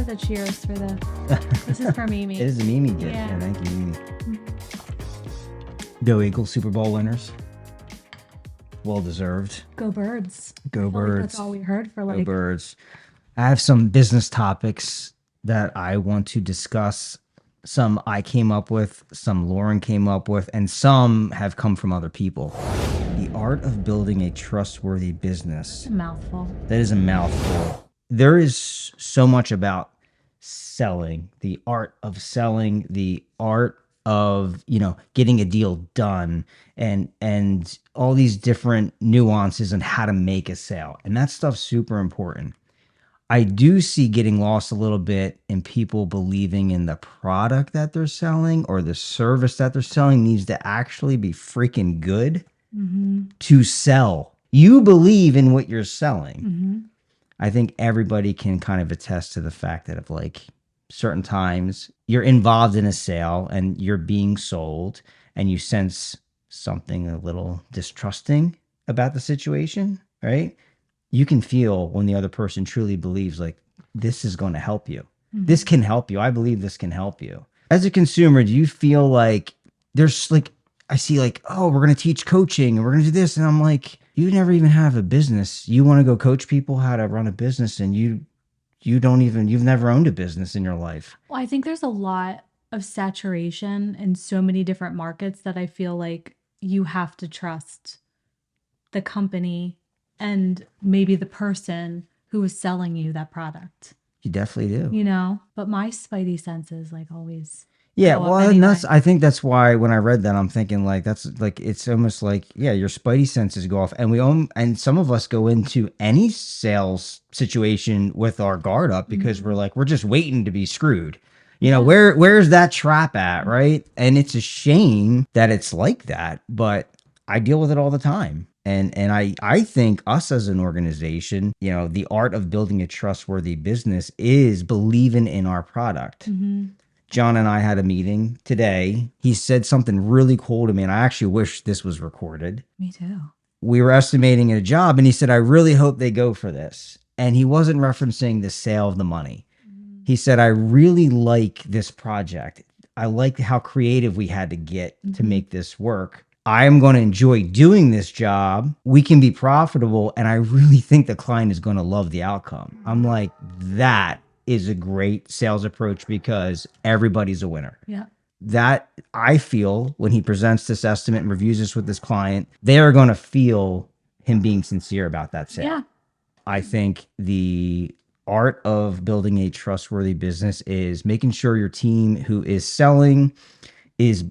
is a cheers for this. This is for Mimi. It is a Mimi gift. Yeah. Yeah, thank you, Mimi. Go Eagles, Super Bowl winners. Well deserved. Go Birds. Go I feel Birds. Like that's all we heard for Go like. Birds. I have some business topics that I want to discuss. Some I came up with, some Lauren came up with, and some have come from other people. The art of building a trustworthy business. A mouthful. That is a mouthful. There is so much about selling, the art of selling, the art of, getting a deal done, and all these different nuances and how to make a sale. And that stuff's super important. I do see getting lost a little bit in people believing in the product that they're selling or the service that they're selling needs to actually be freaking good to sell. You believe in what you're selling. I think everybody can kind of attest to the fact that of like certain times you're involved in a sale and you're being sold and you sense something a little distrusting about the situation, right? You can feel when the other person truly believes like this is going to help you. This can help you. I believe this can help you. As a consumer, do you feel like there's like, I see like, oh, we're going to teach coaching and we're going to do this. And I'm like, you never even have a business. You want to go coach people how to run a business and you've never owned a business in your life. Well, I think there's a lot of saturation in so many different markets that I feel like you have to trust the company and maybe the person who is selling you that product. You definitely do. But my spidey senses like always. Yeah, go up well, anyway. I think that's why when I read that, I'm thinking like that's like it's almost like your spidey senses go off, and some of us go into any sales situation with our guard up because we're just waiting to be screwed. Where's that trap at, right? And it's a shame that it's like that, but I deal with it all the time. And I think us as an organization, the art of building a trustworthy business is believing in our product. John and I had a meeting today. He said something really cool to me, and I actually wish this was recorded. Me too. We were estimating a job, and he said, I really hope they go for this. And he wasn't referencing the sale of the money. He said, I really like this project. I like how creative we had to get to make this work. I'm going to enjoy doing this job. We can be profitable. And I really think the client is going to love the outcome. I'm like, that is a great sales approach because everybody's a winner. Yeah. That I feel when he presents this estimate and reviews this with this client, they are going to feel him being sincere about that sale. Yeah. I think the art of building a trustworthy business is making sure your team who is selling is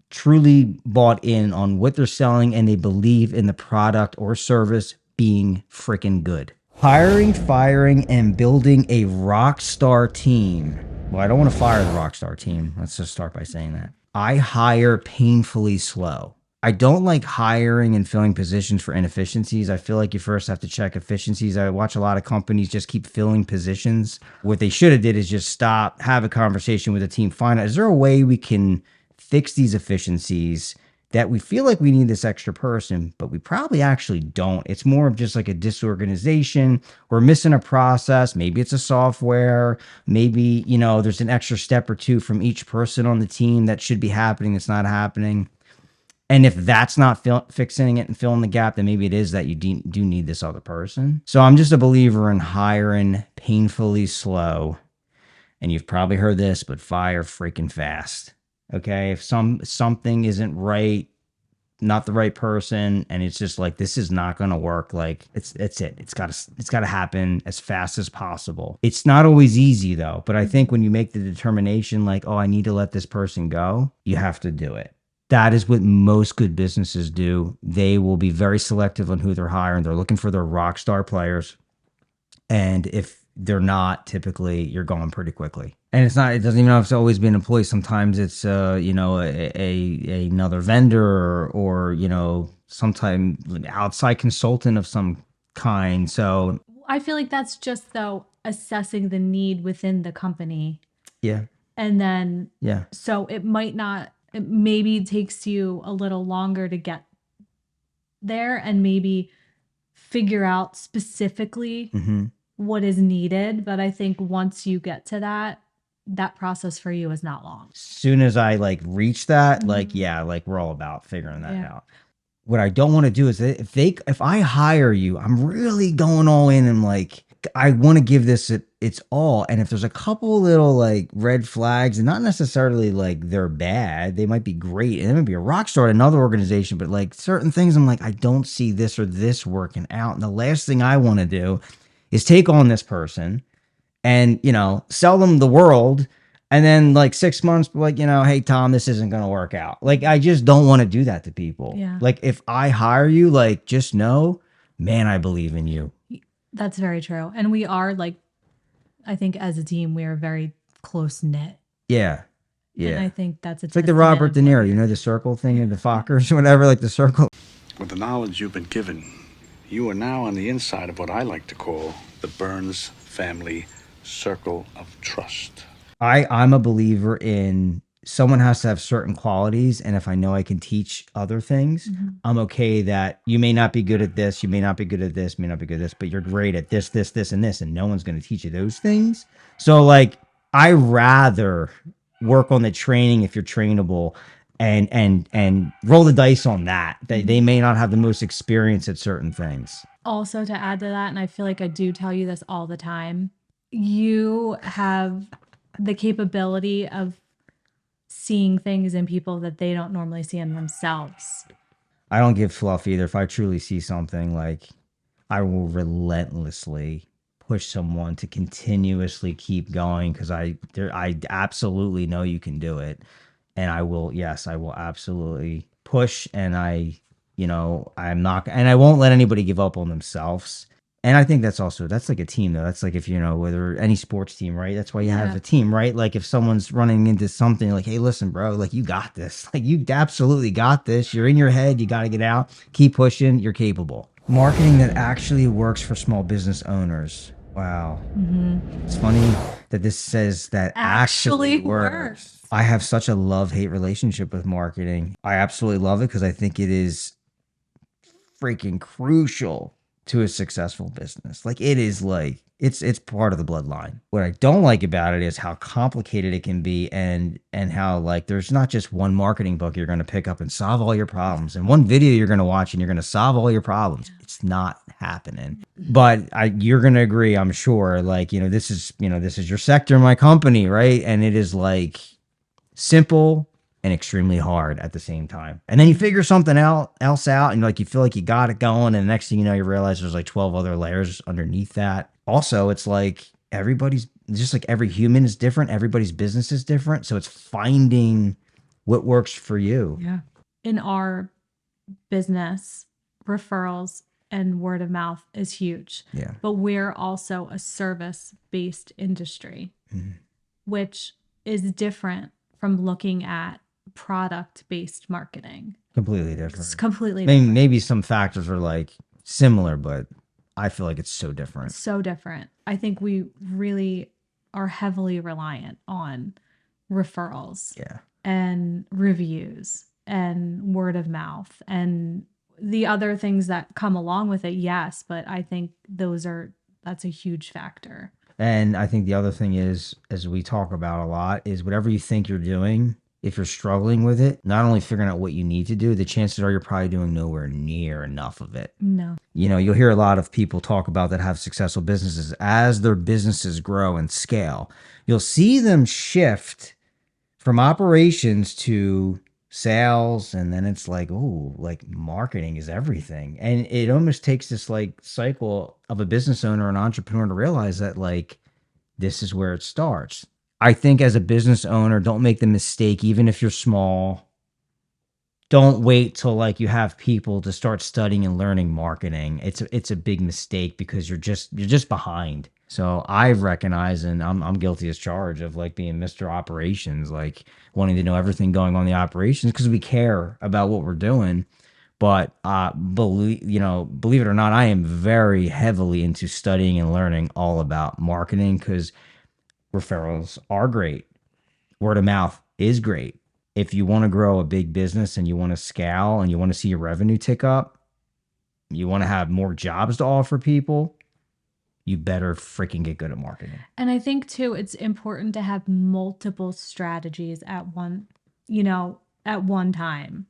truly bought in on what they're selling and they believe in the product or service being freaking good. Hiring, firing, and building a rock star team. Well, I don't want to fire the rock star team. Let's just start by saying that. I hire painfully slow. I don't like hiring and filling positions for inefficiencies. I feel like you first have to check efficiencies. I watch a lot of companies just keep filling positions. What they should have did is just stop, have a conversation with the team, find out, is there a way we can fix these efficiencies that we feel like we need this extra person, but we probably actually don't. It's more of just like a disorganization. We're missing a process. Maybe it's a software. Maybe, there's an extra step or two from each person on the team that should be happening that's not happening. And if that's not fixing it and filling the gap, then maybe it is that you do need this other person. So I'm just a believer in hiring painfully slow. And you've probably heard this, but fire freaking fast. Okay, if something isn't right, not the right person, and it's just like this is not going to work, like it's it. It's got to happen as fast as possible. It's not always easy though, but I think when you make the determination like, oh, I need to let this person go, you have to do it. That is what most good businesses do. They will be very selective on who they're hiring. They're looking for their rock star players, and if they're not, typically you're going pretty quickly. And it doesn't even have to always be an employee. Sometimes it's, another vendor or sometime outside consultant of some kind. So I feel like that's just though assessing the need within the company. Yeah. And then, Yeah. So it maybe takes you a little longer to get there and maybe figure out specifically what is needed. But I think once you get to that, that process for you is not long. Soon as I like reach that, like, Mhm. yeah, like we're all about figuring that Yeah. out. What I don't want to do is if I hire you, I'm really going all in and like I want to give this its all. And if there's a couple little like red flags, and not necessarily like they're bad, they might be great, and they might be a rock star at another organization, but like certain things, I'm like, I don't see this or this working out. And the last thing I want to do is take on this person and sell them the world, and then like 6 months like, hey Tom, this isn't going to work out. Like, I just don't want to do that to people. Yeah. Like, if I hire you, like, just know, man, I believe in you. That's very true. And we are like, I think as a team, we are very close knit. Yeah, And yeah. I think that's a It's like the testament Robert of De what Niro, we the circle thing in the Fockers or whatever, like the circle. With the knowledge you've been given, you are now on the inside of what I like to call the Burns family circle of trust. I'm a believer in someone has to have certain qualities, and if I know I can teach other things, I'm okay that you may not be good at this, you may not be good at this, may not be good at this, but you're great at this, and this, and no one's going to teach you those things. So like, I rather work on the training if you're trainable, and roll the dice on that. They may not have the most experience at certain things. also to add to that, and I feel like I do tell you this all the time, you have the capability of seeing things in people that they don't normally see in themselves. I don't give fluff either. If I truly see something, like, I will relentlessly push someone to continuously keep going, because I absolutely know you can do it, and I will. Yes, I will absolutely push, and I'm not, and I won't let anybody give up on themselves. And I think that's like a team though. That's like, if whether any sports team, right? That's why you have Yeah. a team, right? Like, if someone's running into something, like, hey, listen, bro, like, you got this. Like, you absolutely got this. You're in your head. You got to get out. Keep pushing. You're capable. Marketing that actually works for small business owners. Wow. It's funny that this says that actually works. I have such a love-hate relationship with marketing. I absolutely love it because I think it is freaking crucial to a successful business. Like, it is, like, it's part of the bloodline. What I don't like about it is how complicated it can be, and how, like, there's not just one marketing book you're going to pick up and solve all your problems, and one video you're going to watch and you're going to solve all your problems. It's not happening. But you're going to agree, I'm sure, like, this is your sector, my company, right? And it is like simple and extremely hard at the same time. And then you figure something else out, and like, you feel like you got it going, and the next thing you know, you realize there's like 12 other layers underneath that. Also, it's like, everybody's just like, every human is different, everybody's business is different, so it's finding what works for you. Yeah. In our business, referrals and word of mouth is huge. Yeah. But we're also a service-based industry, which is different from looking at product-based marketing. Completely It's different. completely different. Maybe some factors are like similar, but I feel like it's so different. So different. I think we really are heavily reliant on referrals. Yeah. And reviews and word of mouth and the other things that come along with it. Yes, but I think that's a huge factor. And I think the other thing is, as we talk about a lot, is whatever you think you're doing, if you're struggling with it, not only figuring out what you need to do, the chances are you're probably doing nowhere near enough of it. No. You'll hear a lot of people talk about that have successful businesses. As their businesses grow and scale, you'll see them shift from operations to sales, and then it's like, oh, like, marketing is everything. And it almost takes this like cycle of a business owner, an entrepreneur, to realize that, like, this is where it starts. I think as a business owner, don't make the mistake, even if you're small, don't wait till like you have people to start studying and learning marketing. It's a big mistake, because you're just behind. So I recognize, and I'm guilty as charged of like being Mr. Operations, like wanting to know everything going on in the operations, because we care about what we're doing. But believe it or not, I am very heavily into studying and learning all about marketing, because referrals are great. Word of mouth is great. If you want to grow a big business and you want to scale and you want to see your revenue tick up, you want to have more jobs to offer people, you better freaking get good at marketing. And I think too, it's important to have multiple strategies at one time.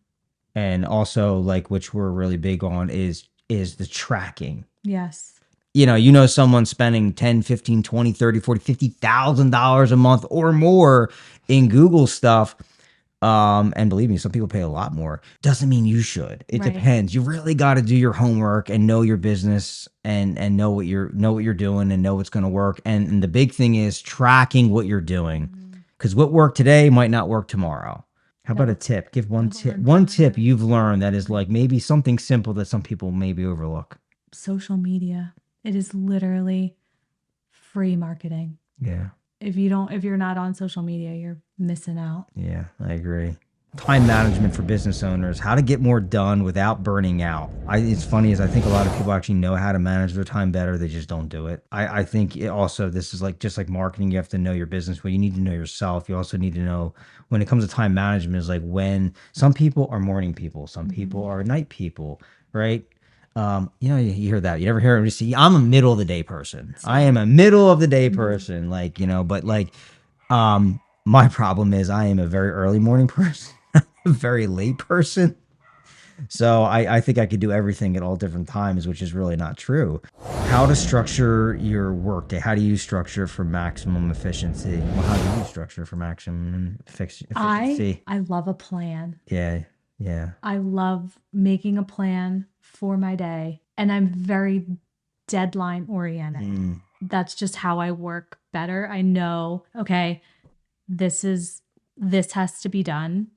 And also, like, which we're really big on is the tracking. Yes. Someone spending 10, 15, 20, 30, 40, $50,000 a month or more in Google stuff. And believe me, some people pay a lot more. Doesn't mean you should. It Right. depends. You really got to do your homework and know your business and know what you're doing and know what's going to work. And the big thing is tracking what you're doing, because what worked today might not work tomorrow. How about a tip? Give one tip. One tip you've learned that is like maybe something simple that some people maybe overlook. Social media. It is literally free marketing. Yeah. If you're not on social media, you're missing out. Yeah, I agree. Time management for business owners, how to get more done without burning out. It's funny is I think a lot of people actually know how to manage their time better. They just don't do it. I think this is like, just like marketing, you have to know your business, but you need to know yourself. You also need to know when it comes to time management is like when some people are morning people, some people are night people, right? You hear that. You never hear them say, I'm a middle of the day person. I am a middle of the day person. My problem is I am a very early morning person, a very late person. So I think I could do everything at all different times, which is really not true. How to structure your workday? How do you structure for maximum efficiency? Well, how do you structure for maximum efficiency? I love a plan. Yeah. Yeah. I love making a plan for my day, and I'm very deadline oriented. That's just how I work better. I know, okay, this has to be done,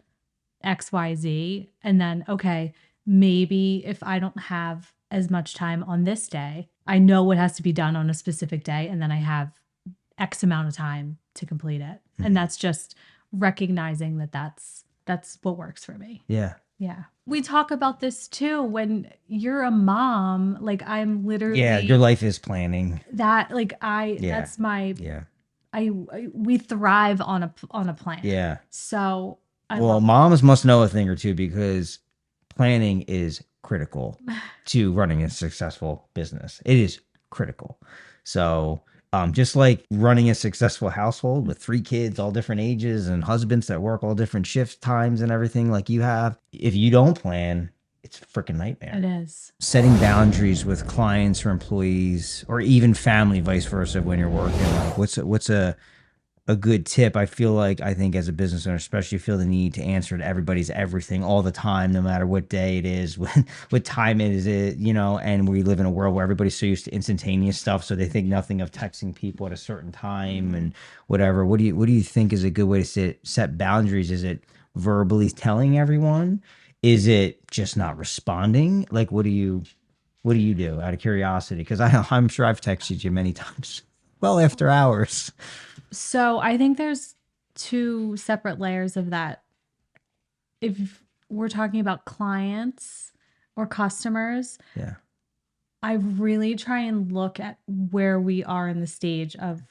XYZ, and then okay, maybe if I don't have as much time on this day, I know what has to be done on a specific day, and then I have X amount of time to complete it. And that's just recognizing that that's what works for me. Yeah. Yeah. We talk about this too when you're a mom. Like I'm literally. Yeah, your life is planning. That that's my. Yeah. We thrive on a plan. Yeah. So moms must know a thing or two, because planning is critical to running a successful business. It is critical. So just like running a successful household with 3 kids, all different ages, and husbands that work all different shift times and everything like you have, if you don't plan, it's a freaking nightmare. It is. Setting boundaries with clients or employees or even family, vice versa, when you're working. Like what's a good tip? I think as a business owner, especially, you feel the need to answer to everybody's everything all the time, no matter what day it is, what time it is, and we live in a world where everybody's so used to instantaneous stuff. So they think nothing of texting people at a certain time and whatever. What do you think is a good way to set boundaries? Is it verbally telling everyone? Is it just not responding? Like, what do you do out of curiosity? Because I'm sure I've texted you many times well after hours. So I think there's 2 separate layers of that. If we're talking about clients or customers, yeah, I really try and look at where we are in the stage of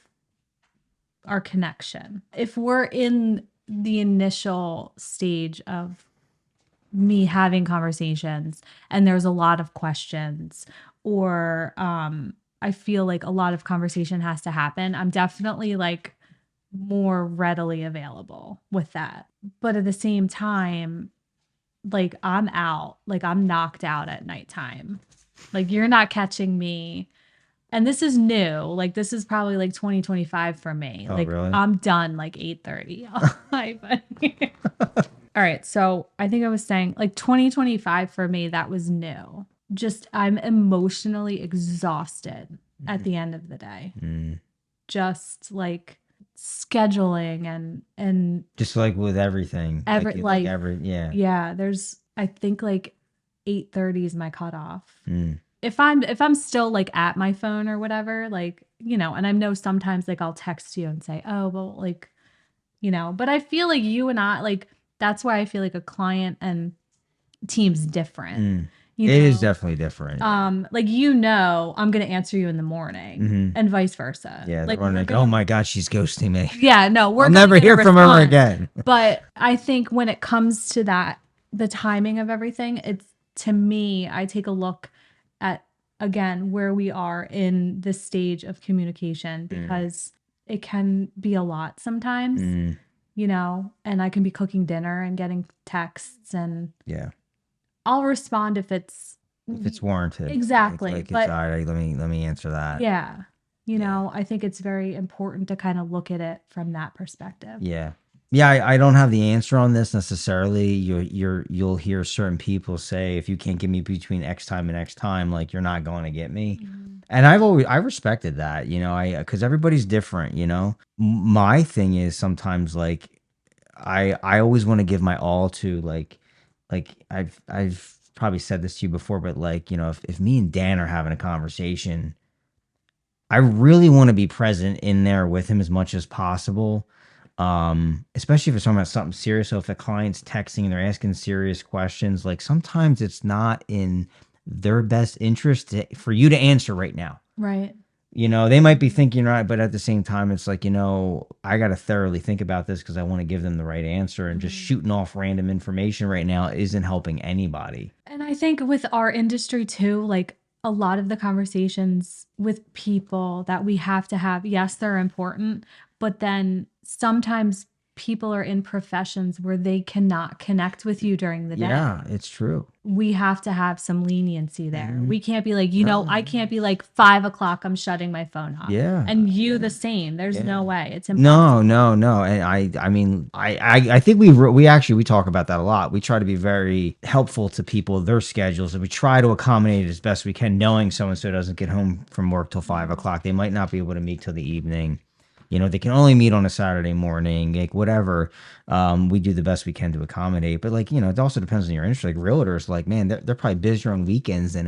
our connection. If we're in the initial stage of me having conversations and there's a lot of questions, or I feel like a lot of conversation has to happen, I'm definitely like more readily available with that. But at the same time, like I'm out, like I'm knocked out at nighttime. Like you're not catching me. And this is new. Like this is probably like 2025 for me. Oh, like really? I'm done like 8:30. All right. So I think I was saying like 2025 for me, that was new. Just I'm emotionally exhausted at the end of the day. Just like scheduling and just like with everything. Yeah. There's I think like 8:30 is my cutoff. If I'm still like at my phone or whatever, like, and I know sometimes like I'll text you and say, oh, well, like, but I feel like you and I, like, that's why I feel like a client and team's different. It is definitely different. Like, I'm going to answer you in the morning and vice versa. Yeah. Like, oh my God, she's ghosting me. Yeah, no, I'll never hear from her again. But I think when it comes to that, the timing of everything, it's, to me, I take a look at again, where we are in this stage of communication, because it can be a lot sometimes, and I can be cooking dinner and getting texts, and Yeah. I'll respond if it's warranted. exactly. Like it's but all right, let me answer that. yeah, I think it's very important to kind of look at it from that perspective. Yeah. Yeah, I don't have the answer on this necessarily. You'll hear certain people say, if you can't give me between X time and X time, like you're not going to get me. And I respected that, because everybody's different, My thing is sometimes like I always want to give my all to like I've probably said this to you before, but like, if me and Dan are having a conversation, I really want to be present in there with him as much as possible. Especially if it's talking about something serious. So if the client's texting and they're asking serious questions, like sometimes it's not in their best interest for you to answer right now. Right. They might be thinking right, but at the same time, it's like, I got to thoroughly think about this because I want to give them the right answer. And just shooting off random information right now isn't helping anybody. And I think with our industry too, like a lot of the conversations with people that we have to have, yes, they're important, but then sometimes people are in professions where they cannot connect with you during the day. Yeah, it's true. We have to have some leniency there. We can't be like, I can't be like 5 o'clock, I'm shutting my phone off. Yeah. And you the same. There's no way. It's impossible. No. And I mean, I think we talk about that a lot. We try to be very helpful to people, their schedules, and we try to accommodate it as best we can, knowing so-and-so doesn't get home from work till 5 o'clock. They might not be able to meet till the evening. They can only meet on a Saturday morning, like whatever. We do the best we can to accommodate. But like, it also depends on your industry. Like realtors, like, man, they're probably busier on weekends than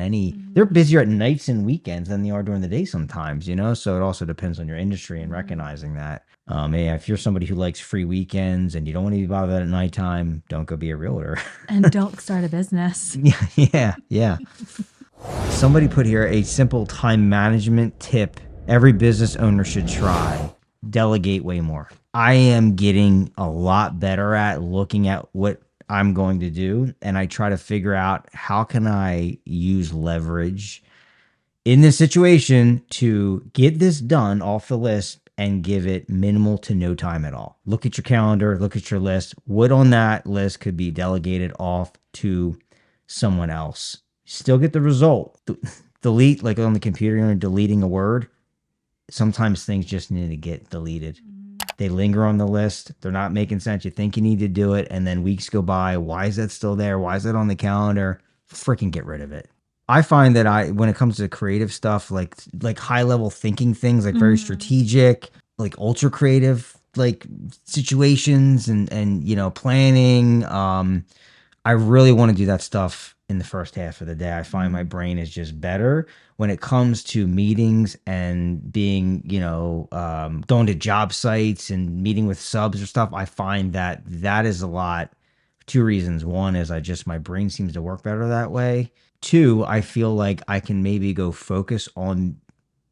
they're busier at nights and weekends than they are during the day sometimes, So it also depends on your industry and recognizing that. Yeah, if you're somebody who likes free weekends and you don't want to be bothered at nighttime, don't go be a realtor. And don't start a business. Yeah. Somebody put here a simple time management tip every business owner should try. Delegate way more. I am getting a lot better at looking at what I'm going to do, and I try to figure out how can I use leverage in this situation to get this done off the list and give it minimal to no time at all. Look at your calendar, look at your list. What on that list could be delegated off to someone else? Still get the result. Delete, like on the computer, you're deleting a word. Sometimes things just need to get deleted. They linger on the list. They're not making sense. You think you need to do it, and then weeks go by. Why is that still there? Why is that on the calendar? Freaking get rid of it. I find that when it comes to creative stuff, like high level thinking things, like very strategic, like ultra creative, like situations and planning. I really want to do that stuff in the first half of the day. I find my brain is just better when it comes to meetings and being, going to job sites and meeting with subs or stuff. I find that is a lot. 2 reasons. One is my brain seems to work better that way. 2, I feel like I can maybe go focus on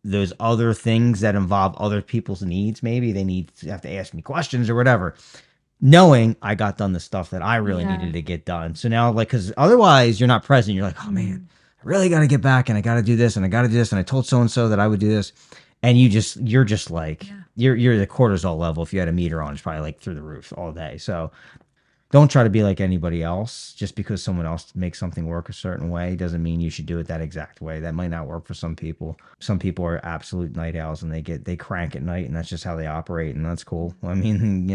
those other things that involve other people's needs. Maybe they have to ask me questions or whatever, knowing I got done the stuff that I really needed to get done. So now, like, because otherwise you're not present. You're like, oh man, I really got to get back and I got to do this and I got to do this. And I told so-and-so that I would do this. And you're just like, you're the cortisol level. If you had a meter on, it's probably like through the roof all day. So don't try to be like anybody else. Just because someone else makes something work a certain way doesn't mean you should do it that exact way. That might not work for some people. Some people are absolute night owls and they crank at night, and that's just how they operate, and that's cool. I mean,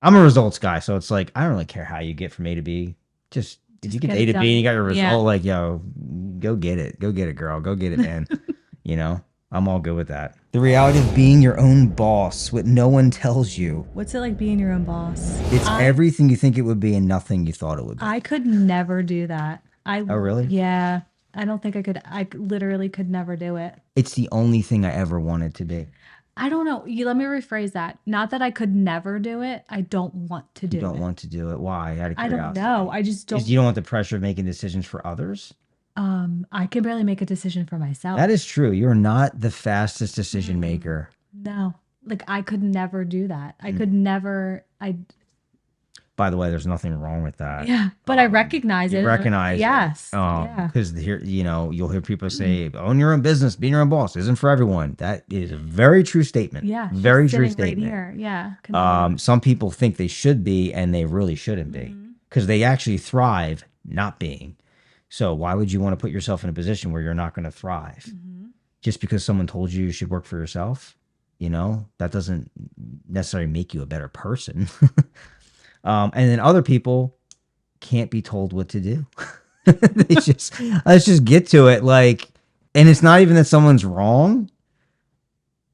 I'm a results guy, so it's like I don't really care how you get from A to B. Just did you get A to B and you got your result? Like, yo, go get it, girl, go get it, man. I'm all good with that. The reality of being your own boss, what no one tells you. What's it like being your own boss? It's everything you think it would be and nothing you thought it would be. I could never do that. Oh, really? Yeah. I don't think I could. I literally could never do it. It's the only thing I ever wanted to be. I don't know. Let me rephrase that. Not that I could never do it. I don't want to do it. You don't want to do it. Why? Out of I curiosity. don't know. I just don't. You don't want the pressure of making decisions for others? I can barely make a decision for myself. That is true. You're not the fastest decision maker. No. Like I could never do that. I could never. By the way, there's nothing wrong with that. Yeah, but I recognize You it. recognize Yes. it. Yeah. Because here, you'll hear people say, own your own business, being your own boss isn't for everyone. That is a very true statement. Yeah. she's Very true sitting right statement. here. Yeah. Couldn't agree. Some people think they should be, and they really shouldn't be, because they actually thrive not being. So why would you want to put yourself in a position where you're not going to thrive? Just because someone told you should work for yourself, that doesn't necessarily make you a better person. And then other people can't be told what to do. Let's just get to it. And it's not even that someone's wrong.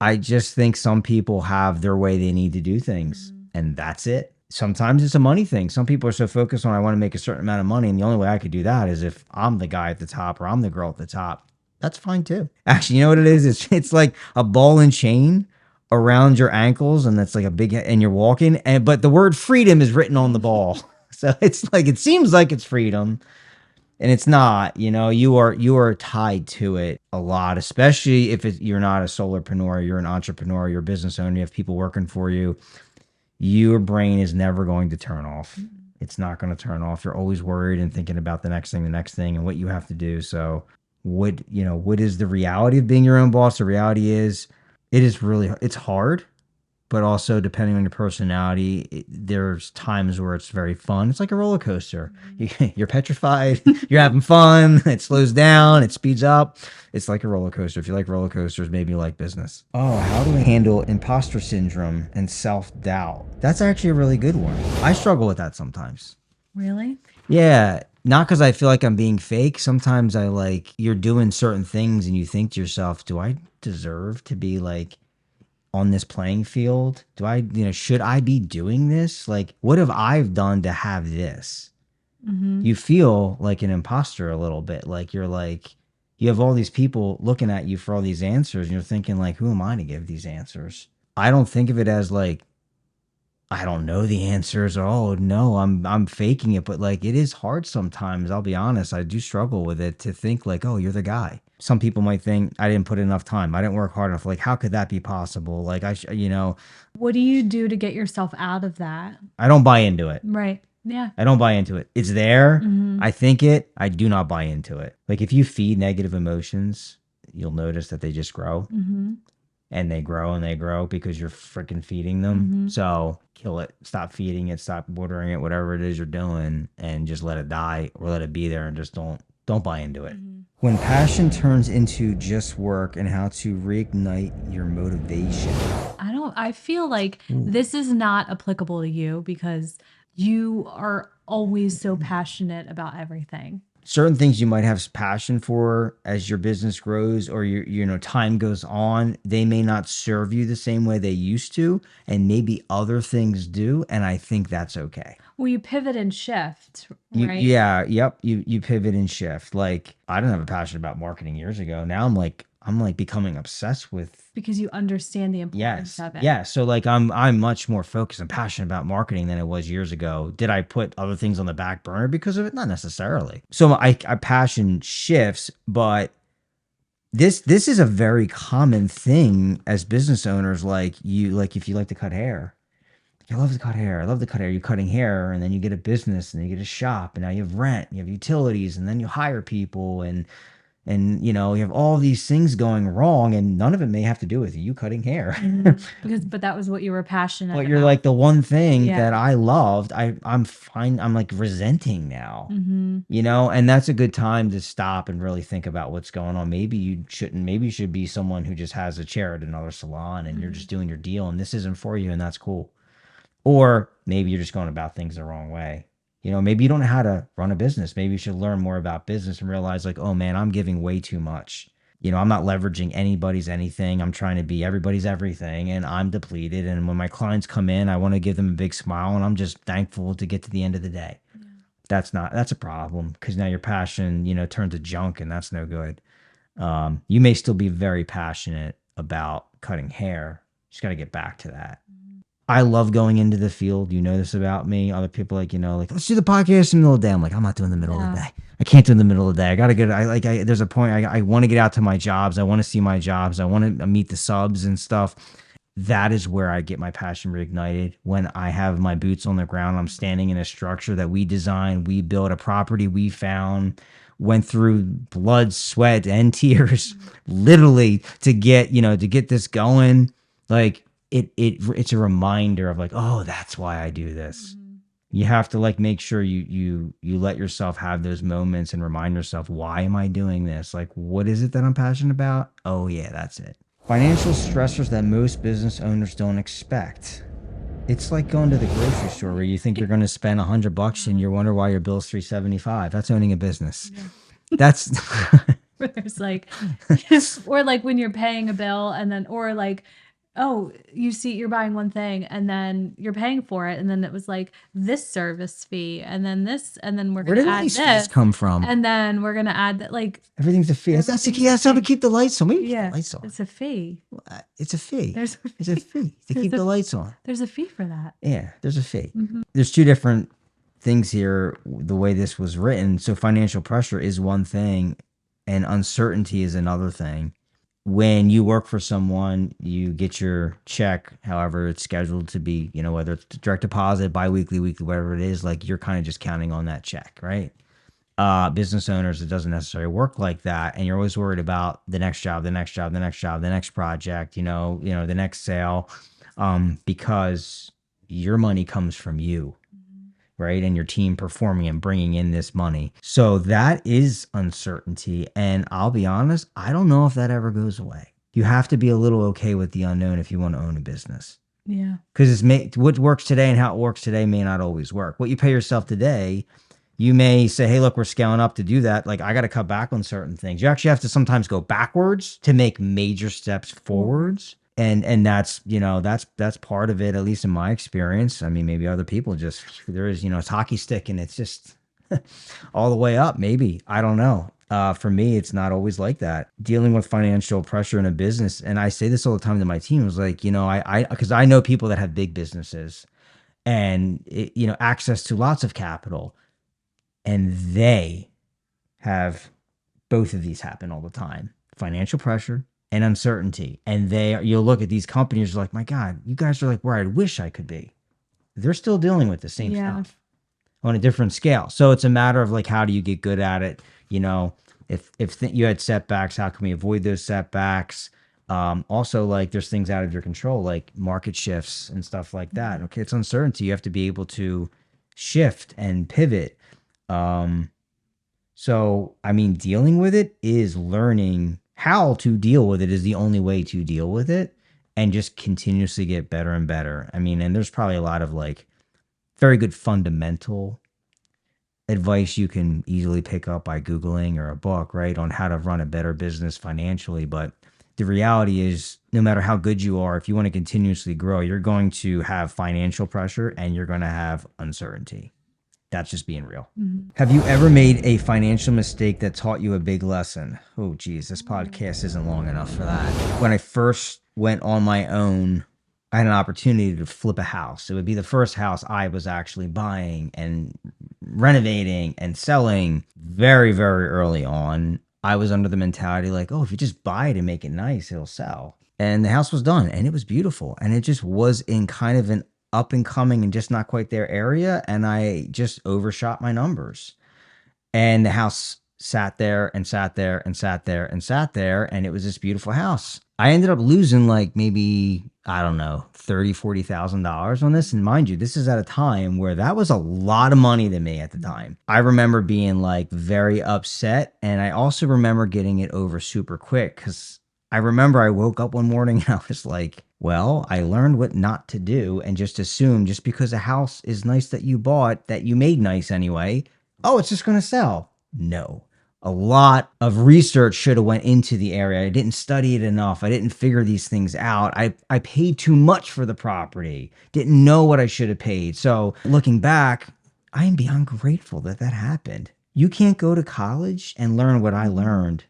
I just think some people have their way they need to do things, and that's it. Sometimes it's a money thing. Some people are so focused on, I want to make a certain amount of money, and the only way I could do that is if I'm the guy at the top or I'm the girl at the top. That's fine too. Actually, you know what it is? It's like a ball and chain around your ankles, and that's like a big, and you're walking, but the word freedom is written on the ball. So it's like, it seems like it's freedom, and it's not. You are tied to it a lot, especially if you're not a solopreneur, you're an entrepreneur, you're a business owner, you have people working for you. Your brain is never going to turn off. It's not going to turn off. You're always worried and thinking about the next thing, and what you have to do. So what is the reality of being your own boss? The reality is, it's hard, but also depending on your personality, there's times where it's very fun. It's like a roller coaster. You're petrified, you're having fun, it slows down, it speeds up. It's like a roller coaster. If you like roller coasters, maybe you like business. Oh, how do I handle imposter syndrome and self-doubt? That's actually a really good one. I struggle with that sometimes. Really? Yeah. Not because I feel like I'm being fake. Sometimes you're doing certain things and you think to yourself, do I deserve to be on this playing field? Should I be doing this? What have I done to have this? You feel like an imposter a little bit. You have all these people looking at you for all these answers, and you're thinking who am I to give these answers? I don't think of it as I don't know the answers. Oh no, I'm faking it. But it is hard sometimes. I'll be honest. I do struggle with it to think oh, you're the guy. Some people might think I didn't put enough time. I didn't work hard enough. How could that be possible? What do you do to get yourself out of that? I don't buy into it. Right. Yeah. I don't buy into it. It's there. I think it. I do not buy into it. If you feed negative emotions, you'll notice that they just grow. And they grow because you're freaking feeding them. So kill it. Stop feeding it. Stop watering it. Whatever it is you're doing, and just let it die or let it be there, and just don't buy into it. When passion turns into just work, and how to reignite your motivation. I feel like this is not applicable to you because you are always so passionate about everything. Certain things you might have passion for as your business grows, or your time goes on, they may not serve you the same way they used to, and maybe other things do, and I think that's okay. Well, you pivot and shift, right? You pivot and shift. I didn't have a passion about marketing years ago. Now I'm becoming obsessed with, because you understand the importance of it. Yeah. So I'm much more focused and passionate about marketing than it was years ago. Did I put other things on the back burner because of it? Not necessarily. So I passion shifts, but this is a very common thing as business owners. If you like to cut hair. I love to cut hair. You're cutting hair, and then you get a business, and then you get a shop, and now you have rent, you have utilities, and then you hire people, and you have all these things going wrong, and none of it may have to do with you cutting hair. But that was what you were passionate about. But you're the one thing that I loved, I'm fine. I'm resenting now, and that's a good time to stop and really think about what's going on. Maybe you shouldn't. Maybe you should be someone who just has a chair at another salon, and you're just doing your deal, and this isn't for you, and that's cool. Or maybe you're just going about things the wrong way. Maybe you don't know how to run a business. Maybe you should learn more about business and realize oh man, I'm giving way too much. I'm not leveraging anybody's anything. I'm trying to be everybody's everything, and I'm depleted. And when my clients come in, I want to give them a big smile, and I'm just thankful to get to the end of the day. Yeah. That's a problem, because now your passion, turned to junk, and that's no good. You may still be very passionate about cutting hair. You just got to get back to that. I love going into the field. You know this about me. Other people let's do the podcast in the middle of the day. I'm I'm not doing the middle of the day. I can't do it in the middle of the day. I got to get, there's a point. I want to get out to my jobs. I want to see my jobs. I want to meet the subs and stuff. that is where I get my passion reignited. When I have my boots on the ground, I'm standing in a structure that we designed, we built, a property we found, went through blood, sweat, and tears, literally to get, to get this going. Like it's a reminder of like, oh, that's why I do this. You have to like make sure you let yourself have those moments and remind yourself, why am I doing this? Like, what is it that I'm passionate about? Oh yeah, that's it. Financial stressors that most business owners don't expect. It's like going to the grocery store where you think you're going to spend $100 and you wonder why your bill's $375. That's owning a business. Yeah. That's Where there's like, or like when you're paying a bill and then, or like, oh, you see, you're buying one thing and then you're paying for it. And then it was like this service fee and then this, and then we're where going did to all add these fees this. come from? And then we're going to add that, like, Everything's a fee. That's the key. That's how we keep the lights on. We keep yeah, the lights on. it's a fee. It's a fee. There's a It's a fee to keep the lights on. There's a fee for that. Yeah, there's a fee. There's two different things here, the way this was written. So financial pressure is one thing and uncertainty is another thing. When you work for someone, you get your check, however it's scheduled to be, whether it's direct deposit, biweekly, weekly, whatever it is, like you're kind of just counting on that check, right? Business owners, it doesn't necessarily work like that. And you're always worried about the next job, the next job, the next job, the next project, the next sale, because your money comes from you, right? And your team performing and bringing in this money. So that is uncertainty. And I'll be honest, I don't know if that ever goes away. You have to be a little okay with the unknown if you want to own a business. Yeah. Because what works today and how it works today may not always work. What you pay yourself today, you may say, hey, look, we're scaling up to do that. Like, I got to cut back on certain things. You actually have to sometimes go backwards to make major steps forwards. And that's, that's part of it, at least in my experience. I mean, maybe other people just, there is, it's hockey stick and it's just all the way up. Maybe, I don't know. For me, it's not always like that. Dealing with financial pressure in a business. And I say this all the time to my team, was like, because I know people that have big businesses and, access to lots of capital, and they have both of these happen all the time: financial pressure and uncertainty. And you'll look at these companies, you're like, my God, you guys are like where I wish I could be. They're still dealing with the same stuff on a different scale. So it's a matter of like, how do you get good at it? If you had setbacks, how can we avoid those setbacks? Also, like, there's things out of your control, like market shifts and stuff like that. Okay, it's uncertainty. You have to be able to shift and pivot. So, I mean, dealing with it is learning how to deal with it is the only way to deal with it, and just continuously get better and better. I mean, and there's probably a lot of like very good fundamental advice you can easily pick up by Googling or a book, right, on how to run a better business financially. But the reality is, no matter how good you are, if you want to continuously grow, you're going to have financial pressure and you're going to have uncertainty. That's just being real. Have you ever made a financial mistake that taught you a big lesson? Oh, geez, this podcast isn't long enough for that. When I first went on my own, I had an opportunity to flip a house. It would be the first house I was actually buying and renovating and selling. Very, very early on, I was under the mentality like, oh, if you just buy it and make it nice, it'll sell. And the house was done and it was beautiful. And it just was in kind of an up and coming and just not quite their area. And I just overshot my numbers. And the house sat there and sat there and sat there and sat there. And it was this beautiful house. I ended up losing like maybe, I don't know, $30,000, $40,000 on this. And mind you, this is at a time where that was a lot of money to me at the time. I remember being like very upset. And I also remember getting it over super quick, because I remember I woke up one morning and I was like, well, I learned what not to do, and just assume just because a house is nice that you bought, that you made nice anyway, oh, it's just going to sell. No. A lot of research should have went into the area. I didn't study it enough. I didn't figure these things out. I paid too much for the property. Didn't know what I should have paid. So looking back, I am beyond grateful that that happened. You can't go to college and learn what I learned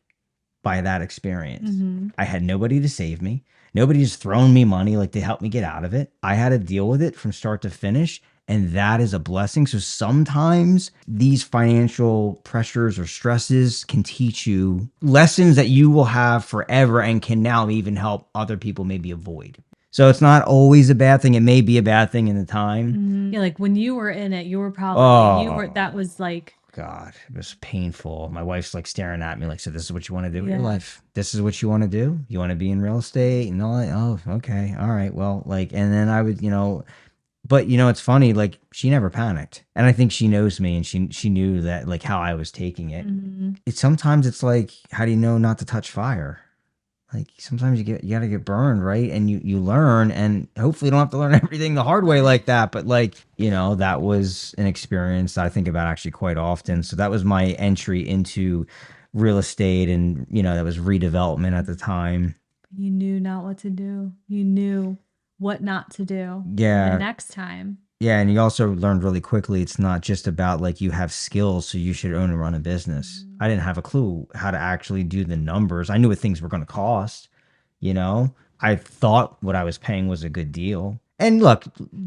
by that experience. I had nobody to save me. Nobody's thrown me money like to help me get out of it. I had to deal with it from start to finish. And that is a blessing. So sometimes these financial pressures or stresses can teach you lessons that you will have forever and can now even help other people maybe avoid. So it's not always a bad thing. It may be a bad thing in the time. Yeah, like when you were in it, you were probably that was like, God, it was painful. My wife's like staring at me like, so this is what you want to do with your Yeah. life? This is what you want to do? You want to be in real estate and all that? Oh, okay. All right. Well, like, and then I would, but it's funny, like she never panicked. And I think she knows me and she knew that like how I was taking it. Sometimes it's like, how do you know not to touch fire? Like sometimes you gotta get burned, right? And you learn, and hopefully you don't have to learn everything the hard way like that. But like, that was an experience that I think about actually quite often. So that was my entry into real estate, and that was redevelopment at the time. you knew not what to do. You knew what not to do. Yeah. The next time. Yeah, and you also learned really quickly it's not just about like you have skills, so you should own and run a business. I didn't have a clue how to actually do the numbers. I knew what things were going to cost, I thought what I was paying was a good deal. And look,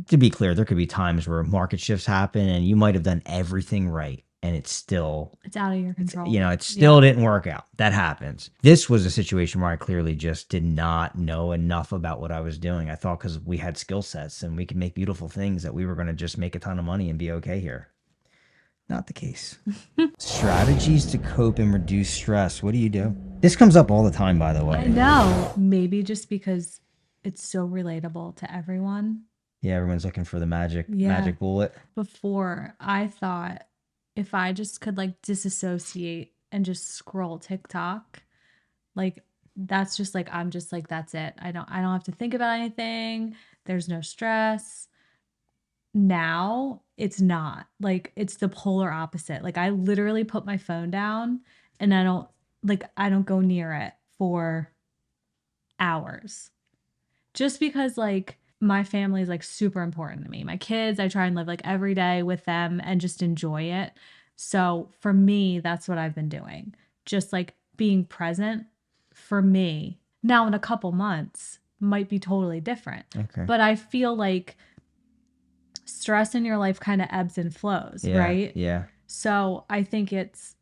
to be clear, there could be times where market shifts happen and you might have done everything right and it's out of your control. It still didn't work out. That happens. This was a situation where I clearly just did not know enough about what I was doing. I thought because we had skill sets and we could make beautiful things that we were going to just make a ton of money and be okay here. Not the case. Strategies to cope and reduce stress. What do you do? This comes up all the time, by the way. I know. Maybe just because it's so relatable to everyone. Yeah, everyone's looking for the magic bullet. Before, I thought if I just could like disassociate and just scroll TikTok, like that's just like I'm just like that's it. I don't have to think about anything. There's no stress. Now it's not. Like it's the polar opposite. Like I literally put my phone down and I don't go near it for hours. Just because like my family is like super important to me. My kids, I try and live like every day with them and just enjoy it. So for me, that's what I've been doing. Just like being present for me. Now in a couple months might be totally different. Okay. But I feel like stress in your life kind of ebbs and flows, right? Yeah. So I think it's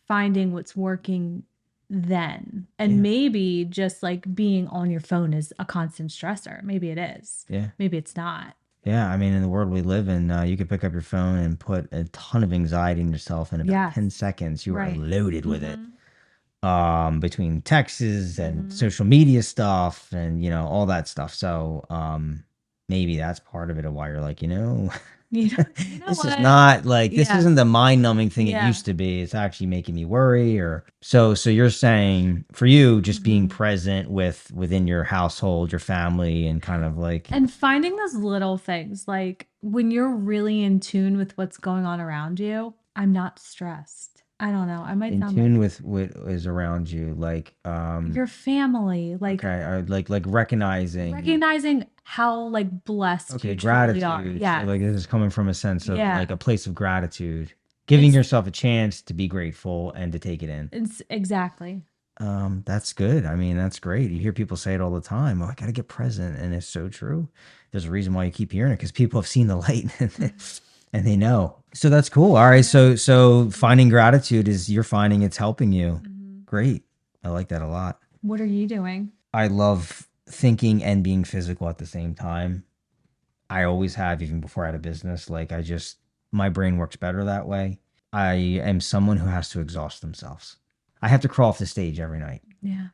finding what's working then. And maybe just like being on your phone is a constant stressor. Maybe it is. Yeah. Maybe it's not. Yeah. I mean, in the world we live in, you could pick up your phone and put a ton of anxiety in yourself in about 10 seconds. You are loaded with it. Between texts and social media stuff and, all that stuff. So, maybe that's part of it of why you're like, this is not like, this isn't the mind numbing thing it used to be. It's actually making me worry so you're saying for you, just being present within your household, your family, and kind of like. And finding those little things, like when you're really in tune with what's going on around you, I'm not stressed. I don't know. I might in tune with what is around you, like your family, like okay, like recognizing how like blessed you gratitude. truly are. Yeah, so, like this is coming from a sense of like a place of gratitude, giving yourself a chance to be grateful and to take it in. Exactly. That's good. I mean, that's great. You hear people say it all the time. Oh, I gotta get present, and it's so true. There's a reason why you keep hearing it because people have seen the light. And they know. So that's cool. All right. So finding gratitude is you're finding it's helping you. Great. I like that a lot. What are you doing? I love thinking and being physical at the same time. I always have, even before I had a business. Like my brain works better that way. I am someone who has to exhaust themselves. I have to crawl off the stage every night. Yeah.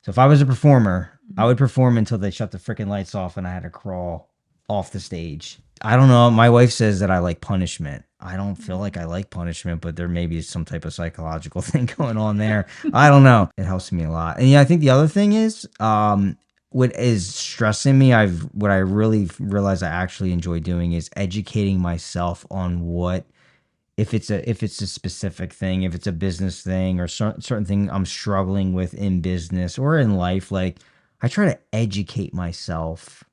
So if I was a performer, I would perform until they shut the freaking lights off and I had to crawl off the stage. I don't know. My wife says that I like punishment. I don't feel like I like punishment, but there may be some type of psychological thing going on there. I don't know. It helps me a lot. And I think the other thing is, what is stressing me, what I really realize I actually enjoy doing is educating myself on what, if it's a specific thing, if it's a business thing or certain thing I'm struggling with in business or in life, like I try to educate myself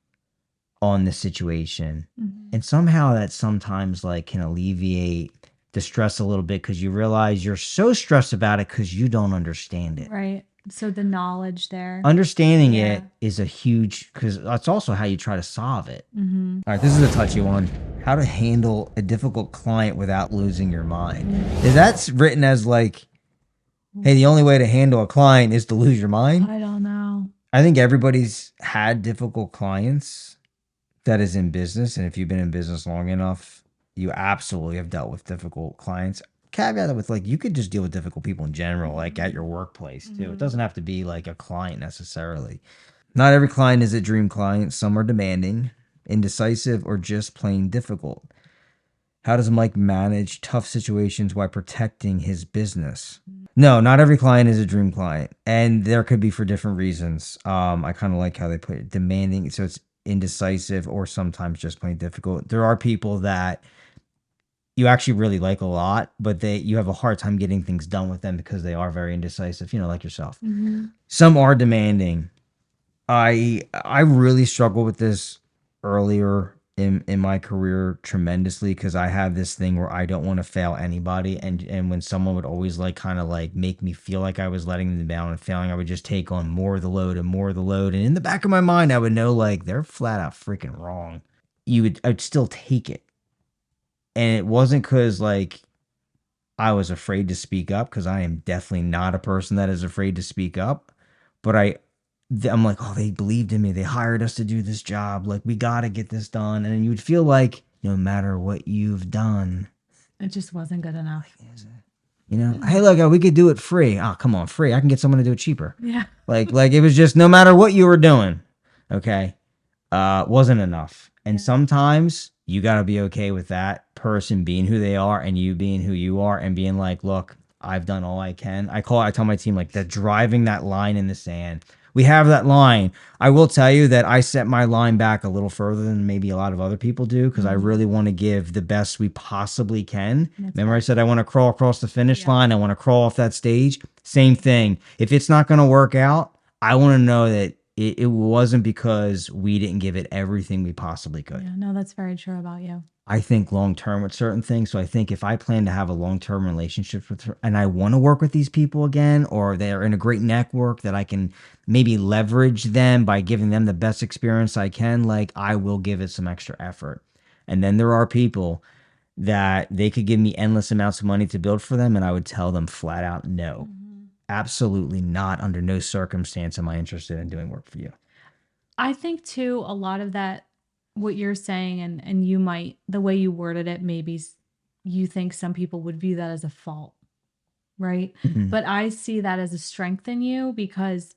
on the situation. And somehow that sometimes like can alleviate the stress a little bit because you realize you're so stressed about it because you don't understand it. Right. So the knowledge there. Understanding it is a huge, because that's also how you try to solve it. All right, this is a touchy one. How to handle a difficult client without losing your mind. Is that written as like, hey, the only way to handle a client is to lose your mind? I don't know. I think everybody's had difficult clients that is in business. And if you've been in business long enough, you absolutely have dealt with difficult clients. Caveat with like, you could just deal with difficult people in general, like at your workplace too. It doesn't have to be like a client necessarily. Not every client is a dream client. Some are demanding, indecisive, or just plain difficult. How does Mike manage tough situations while protecting his business? No, not every client is a dream client, and there could be for different reasons. I kind of like how they put it, demanding, so it's indecisive or sometimes just plain difficult. There are people that you actually really like a lot, but you have a hard time getting things done with them because they are very indecisive. Like yourself. Some are demanding. I really struggled with this earlier in my career tremendously because I have this thing where I don't want to fail anybody, and when someone would always like kind of like make me feel like I was letting them down and failing, I would just take on more of the load and more of the load, and in the back of my mind I would know like they're flat out freaking wrong. I'd still take it, and it wasn't because like I was afraid to speak up, because I am definitely not a person that is afraid to speak up. But I'm like, oh, they believed in me. They hired us to do this job. Like, we got to get this done. And you would feel like no matter what you've done, It just wasn't good enough. hey, look, we could do it free. Oh, come on, free. I can get someone to do it cheaper. Yeah. Like it was just no matter what you were doing, okay, wasn't enough. And sometimes you got to be okay with that person being who they are and you being who you are and being like, look, I've done all I can. I tell my team like that, driving that line in the sand. We have that line. I will tell you that I set my line back a little further than maybe a lot of other people do because I really want to give the best we possibly can. Remember, I said I want to crawl across the finish line. I want to crawl off that stage. Same thing. If it's not going to work out, I want to know that it wasn't because we didn't give it everything we possibly could. Yeah, no, that's very true about you. I think long term with certain things. So I think if I plan to have a long term relationship with her and I want to work with these people again, or they're in a great network that I can maybe leverage them by giving them the best experience I can, like I will give it some extra effort. And then there are people that they could give me endless amounts of money to build for them, and I would tell them flat out, no, absolutely not. Under no circumstance am I interested in doing work for you. I think too, a lot of that, what you're saying, and you might, the way you worded it, maybe you think some people would view that as a fault, right? But I see that as a strength in you because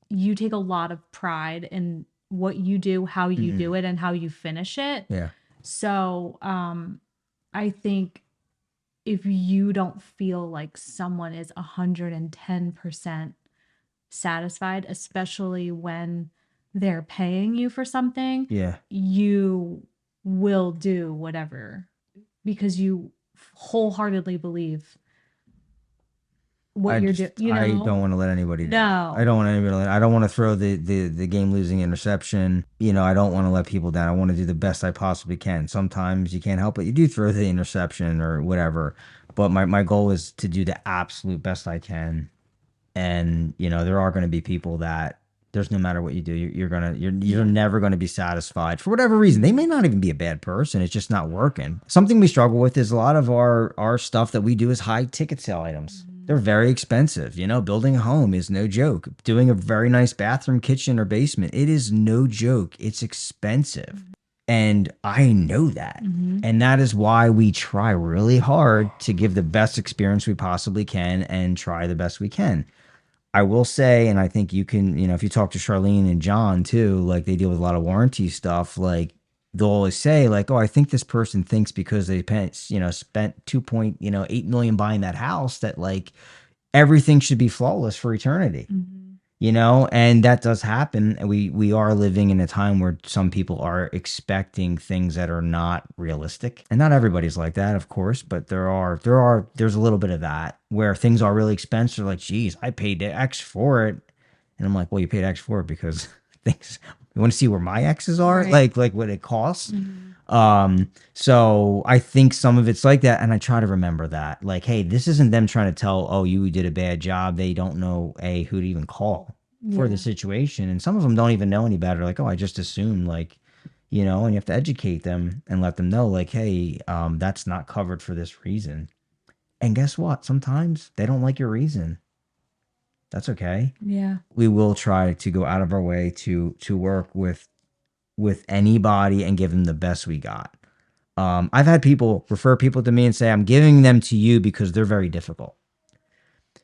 you take a lot of pride in what you do, how you do it, and how you finish it. Yeah. So I think if you don't feel like someone is 110% satisfied, especially when they're paying you for something, Yeah. you will do whatever because you wholeheartedly believe what you're doing. I don't want to let anybody down. No. I don't want anybody. I don't want to throw the game losing interception. I don't want to let people down. I want to do the best I possibly can. Sometimes you can't help it. You do throw the interception or whatever. But my goal is to do the absolute best I can. And there are going to be people that there's no matter what you do, you're never going to be satisfied for whatever reason. They may not even be a bad person. It's just not working. Something we struggle with is a lot of our stuff that we do is high ticket sale items. They're very expensive. Building a home is no joke. Doing a very nice bathroom, kitchen, or basement, it is no joke. It's expensive. And I know that. And that is why we try really hard to give the best experience we possibly can and try the best we can. I will say, and I think you can, if you talk to Charlene and John too, like they deal with a lot of warranty stuff, like they'll always say like, oh, I think this person thinks because they spent 2.8 million buying that house that like everything should be flawless for eternity. And that does happen. And we are living in a time where some people are expecting things that are not realistic. And not everybody's like that, of course, but there's a little bit of that where things are really expensive. Like, geez, I paid X for it. And I'm like, well, you paid X for it because things, you want to see where my X's are? Right. Like what it costs. So I think some of it's like that. And I try to remember that, like, hey, this isn't them trying to tell, oh, you did a bad job. They don't know who to even call for the situation. And some of them don't even know any better. Like, oh, I just assumed like, and you have to educate them and let them know like, hey, that's not covered for this reason. And guess what? Sometimes they don't like your reason. That's okay. Yeah. We will try to go out of our way to work with anybody and give them the best we got. I've had people refer people to me and say, I'm giving them to you because they're very difficult,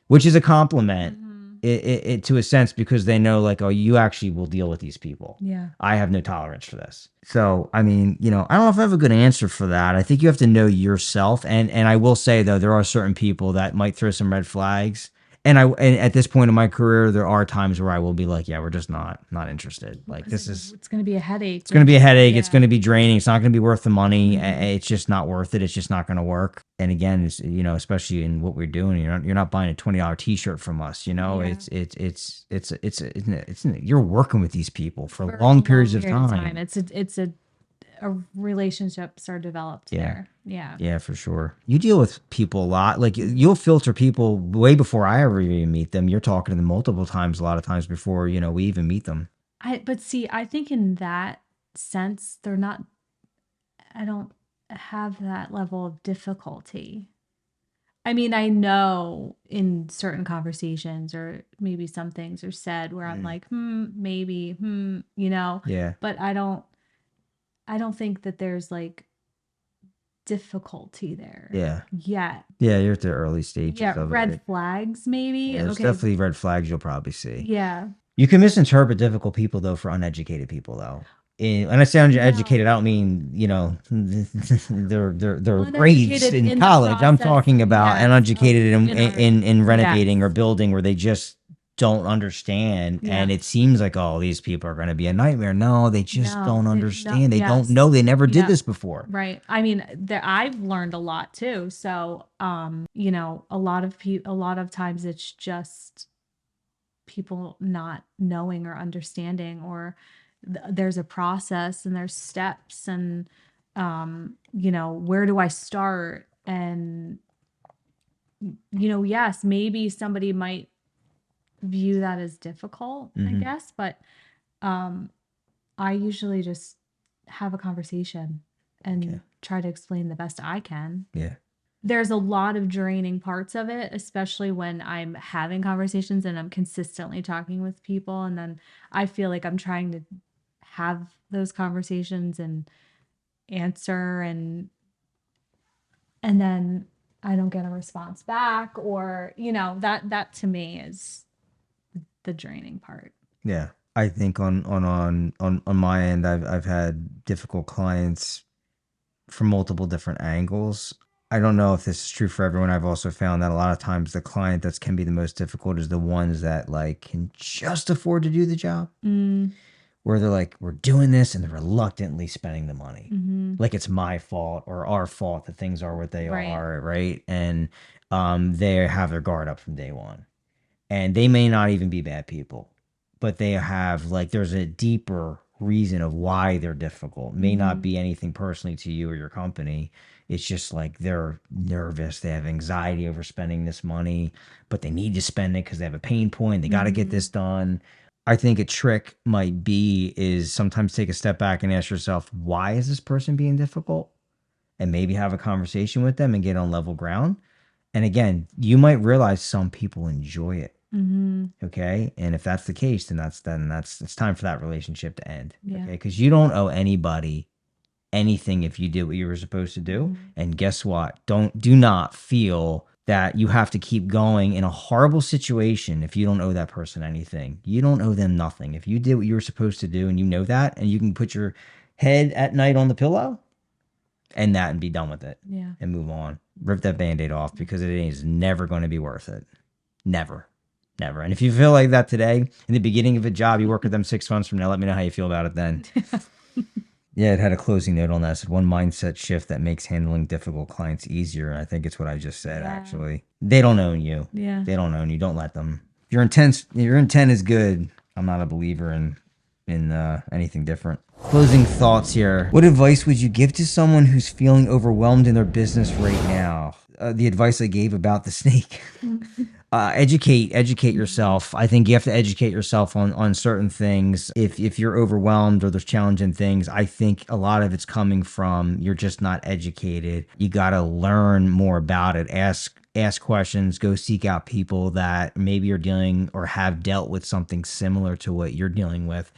which is a compliment to a sense, because they know like, oh, you actually will deal with these people. Yeah. I have no tolerance for this. So, I mean, I don't know if I have a good answer for that. I think you have to know yourself. And I will say though, there are certain people that might throw some red flags. And at this point in my career, there are times where I will be like, yeah, we're just not interested. Like it's going to be a headache. It's going to be a headache. It's Yeah. going to be draining. It's not going to be worth the money. It's just not worth it. It's just not going to work. And again, it's, especially in what we're doing, you're not buying a $20 t-shirt from us. Yeah. It's you're working with these people for long periods of time. It's a relationships are developed there. Yeah. Yeah, for sure. You deal with people a lot. Like you'll filter people way before I ever even meet them. You're talking to them multiple times, a lot of times before, we even meet them. But see, I think in that sense, I don't have that level of difficulty. I mean, I know in certain conversations or maybe some things are said where I'm like, maybe, Yeah. but I don't think that there's like difficulty there. Yeah. Yet. Yeah, you're at the early stages of it. Red flags, maybe. Yeah, there's definitely red flags you'll probably see. Yeah. You can misinterpret difficult people though for uneducated people though. When I say uneducated, I don't mean their grades in college. I'm talking about uneducated in renovating or building where they just don't understand, and it seems like these people are going to be a nightmare. No, they just don't understand. They don't know. They never did this before. Right. I mean, I've learned a lot too. So, a lot of times it's just people not knowing or understanding, or there's a process and there's steps and where do I start? And yes, maybe somebody might view that as difficult, I guess, but I usually just have a conversation and try to explain the best I can. Yeah. There's a lot of draining parts of it, especially when I'm having conversations and I'm consistently talking with people. And then I feel like I'm trying to have those conversations and answer, and then I don't get a response back, or, that to me is the draining part. Yeah. I think on my end, I've had difficult clients from multiple different angles. I don't know if this is true for everyone. I've also found that a lot of times the client that can be the most difficult is the ones that like can just afford to do the job. Where they're like, we're doing this, and they're reluctantly spending the money. Like it's my fault or our fault that things are what they are, right? And they have their guard up from day one. And they may not even be bad people, but they have there's a deeper reason of why they're difficult. It may not be anything personally to you or your company. It's just like they're nervous. They have anxiety over spending this money, but they need to spend it because they have a pain point. They got to get this done. I think a trick might be is sometimes take a step back and ask yourself, why is this person being difficult? And maybe have a conversation with them and get on level ground. And again, you might realize some people enjoy it. Okay. And if that's the case, then it's time for that relationship to end. Yeah. Okay. Because you don't owe anybody anything if you did what you were supposed to do. And guess what? Do not feel that you have to keep going in a horrible situation if you don't owe that person anything. You don't owe them nothing. If you did what you were supposed to do and you know that, and you can put your head at night on the pillow and be done with it. Yeah. And move on. Rip that Band-Aid off, because it is never going to be worth it. Never. Never. And if you feel like that today, in the beginning of a job, you work with them 6 months from now, let me know how you feel about it then. Yeah, it had a closing note on that. It said, one mindset shift that makes handling difficult clients easier. I think it's what I just said, actually. They don't own you. Yeah. They don't own you. Don't let them. Your intent is good. I'm not a believer in anything different. Closing thoughts here. What advice would you give to someone who's feeling overwhelmed in their business right now? The advice I gave about the snake. Educate yourself. I think you have to educate yourself on certain things. If you're overwhelmed or there's challenging things, I think a lot of it's coming from you're just not educated. You got to learn more about it. Ask ask questions, go seek out people that maybe are dealing or have dealt with something similar to what you're dealing with.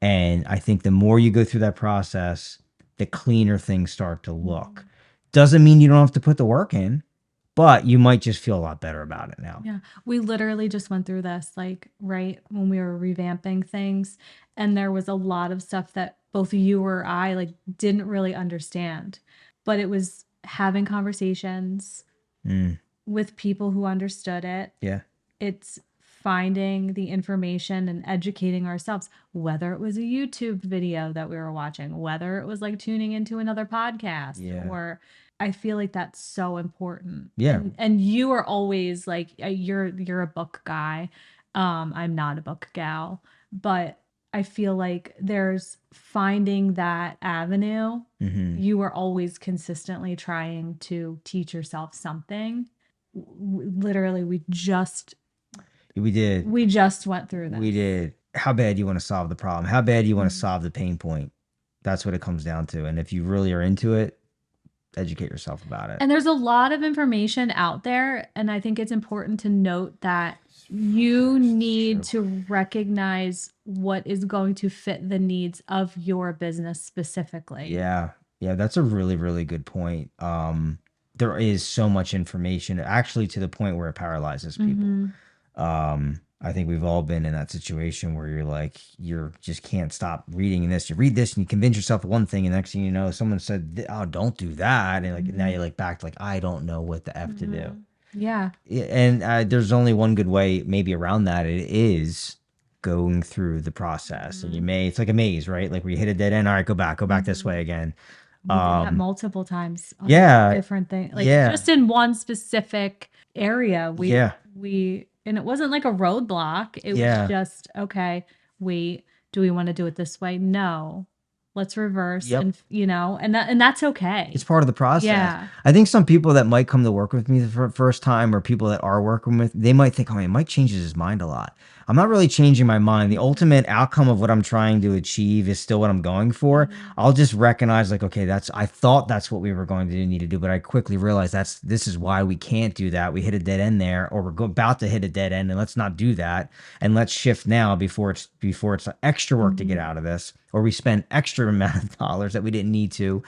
And I think the more you go through that process, the cleaner things start to look. Doesn't mean you don't have to put the work in, but you might just feel a lot better about it now. Yeah. We literally just went through this, like, right when we were revamping things. And there was a lot of stuff that both you or I, like, didn't really understand. But it was having conversations with people who understood it. Yeah. It's finding the information and educating ourselves, whether it was a YouTube video that we were watching, whether it was like tuning into another podcast, Yeah. or I feel like that's so important. Yeah. And you are always like, you're a book guy. I'm not a book gal, but I feel like there's finding that avenue. You are always consistently trying to teach yourself something. Literally, we just did. went through this. We did. How bad do you want to solve the problem? How bad do you want to solve the pain point? That's what it comes down to. And if you really are into it, educate yourself about it. And there's a lot of information out there. And I think it's important to note that you need to recognize what is going to fit the needs of your business specifically. Yeah. Yeah. That's a really, really good point. There is so much information, actually, to the point where it paralyzes people. I think we've all been in that situation where you're like, you just can't stop reading this. You read this and you convince yourself of one thing, and the next thing you know, someone said, "Oh, don't do that," and like now you're like back to like, I don't know what the f to do. Yeah. And there's only one good way, maybe around that. It is going through the process, and it's like a maze, right? Like where you hit a dead end. All right, go back this way again. We did that multiple times. On different things, like just in one specific area. We and it wasn't like a roadblock. It was just, okay, wait, do we want to do it this way? No. Let's reverse. And and that's okay. It's part of the process. Yeah. I think some people that might come to work with me the first time, or people that are working with, they might think, oh man, Mike changes his mind a lot. I'm not really changing my mind. The ultimate outcome of what I'm trying to achieve is still what I'm going for. I'll just recognize like, okay, I thought that's what we were going to need to do, but I quickly realized this is why we can't do that. We hit a dead end there, or we're about to hit a dead end, and let's not do that. And let's shift now before it's extra work to get out of this, or we spend extra amount of dollars that we didn't need to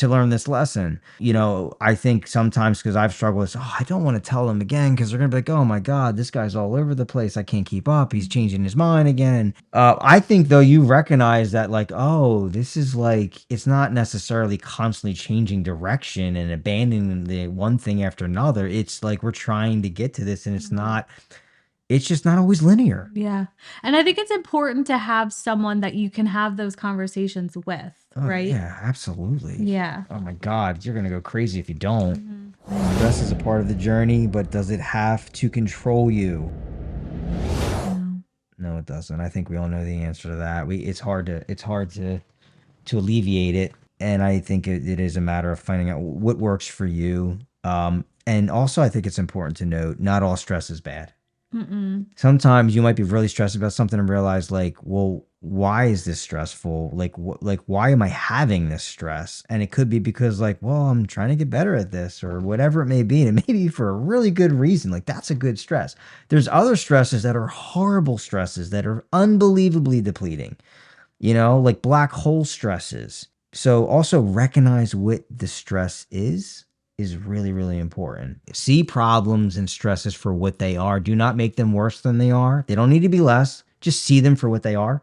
learn this lesson. I think sometimes, because I've struggled with, I don't want to tell them again, because they're going to be like, oh my God, this guy's all over the place. I can't keep up. He's changing his mind again. I think though, you recognize that like, oh, this is like, it's not necessarily constantly changing direction and abandoning the one thing after another. It's like, we're trying to get to this, and it's just not always linear. Yeah. And I think it's important to have someone that you can have those conversations with, right? Yeah, absolutely. Yeah. Oh my God, you're going to go crazy if you don't. Stress is a part of the journey, but does it have to control you? No, it doesn't. I think we all know the answer to that. It's hard to alleviate it. And I think it is a matter of finding out what works for you. And also, I think it's important to note, not all stress is bad. Sometimes you might be really stressed about something and realize like, well, why is this stressful? Like, why am I having this stress? And it could be because like, well, I'm trying to get better at this, or whatever it may be. And it may be for a really good reason. Like, that's a good stress. There's other stresses that are horrible stresses that are unbelievably depleting, like black hole stresses. So also recognize what the stress is really, really important. See problems and stresses for what they are. Do not make them worse than they are. They don't need to be less. Just see them for what they are.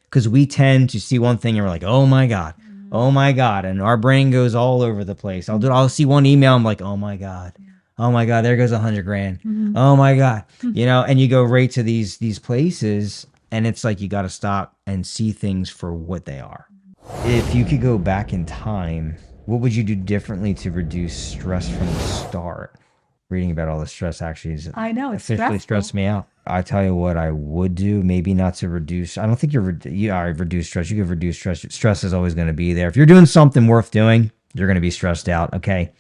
Because we tend to see one thing and we're like, oh my God, oh my God. And our brain goes all over the place. I'll see one email. I'm like, oh my God, there goes $100,000. Oh my God. And you go right to these places, and it's like, you got to stop and see things for what they are. If you could go back in time, what would you do differently to reduce stress from the start? Reading about all the stress actually is, I know, it's officially stressed me out. I tell you what I would do, maybe not to reduce. I don't think you reduce stress. You could reduce stress. Stress is always going to be there. If you're doing something worth doing, you're going to be stressed out. Okay.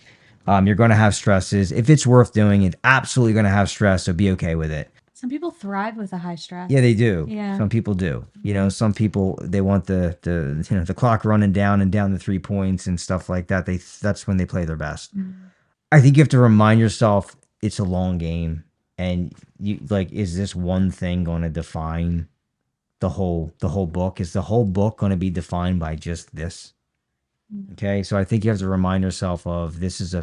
You're going to have stresses. If it's worth doing, it's absolutely going to have stress. So be okay with it. Some people thrive with a high stress. Yeah, they do. Yeah. Some people do. Some people, they want the clock running down and down the 3 points and stuff like that. That's when they play their best. I think you have to remind yourself it's a long game, and you like, is this one thing going to define the whole book? Is the whole book going to be defined by just this? Okay, so I think you have to remind yourself of this is